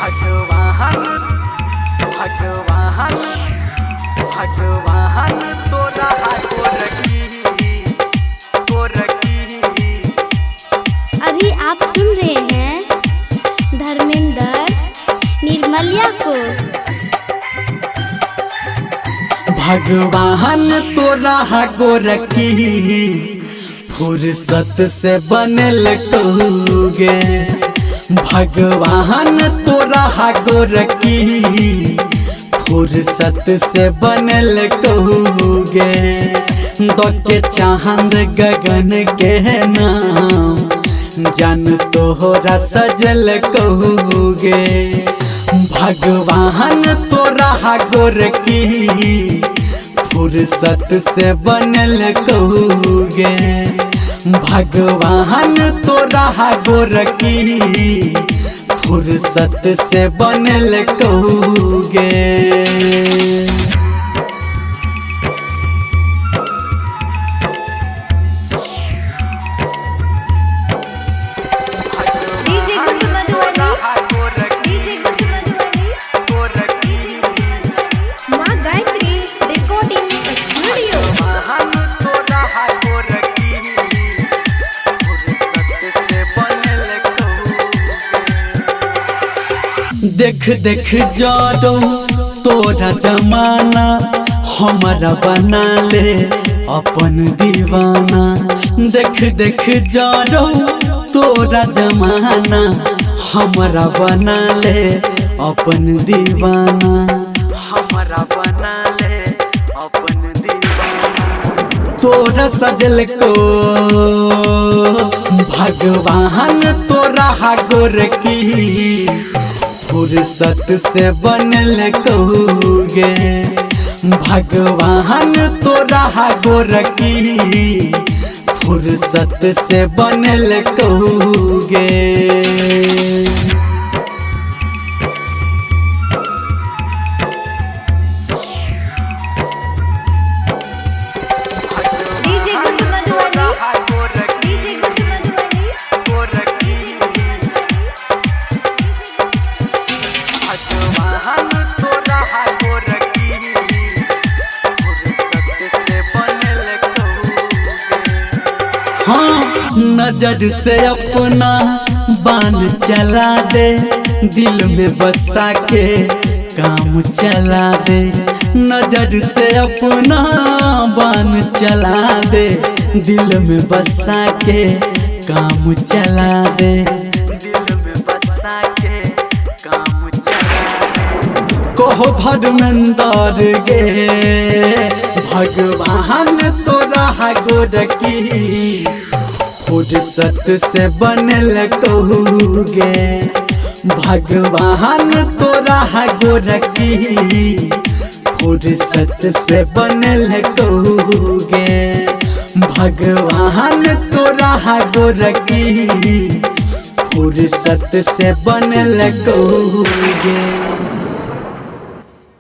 भगवान भगवान भगवान तोरा गोरकी। अभी आप सुन रहे हैं धर्मेंद्र निर्मलिया को। भगवान तोरा गोरकी फुर्सत से बनल कहूगे। भगवान तोरा गोरकी फुर्सत से बनल कहूगे। के चांद गगन के नाम जान तोहरा सजल कहूगे। भगवान तोरा गोरकी फुर्सत से बनल कहूगे। भगवान तोरा गोरकी फुर्सत से बनल कहूगे। देख देख जारो तोरा जमाना हमारा बना ले अपन दीवाना। देख देख जारो तोरा जमाना हमारा बना ले अपन दीवाना। हमारा बना ले अपन दीवाना। तोरा सजल को भगवान तोरा गोरकी फुर्सत से बनल कहूगे। भगवान तोरा गोरकी फुर्सत से बनल कहूगे। नजर से अपना बान चला दे दिल में बसा के काम चला दे। नजर से अपना बान चला दे दिल में बसा के काम चला दे। दिल में बसा के काम चला दे। कहो धर्मेंद्र गे भगवान तोरा गोरकी फुर्सत से बनल कहूगे। भगवान तोरा गोरकी फुर्सत से बनल कहूगे। भगवान तोरा गोरकी फुर्सत से बनल कहूगे।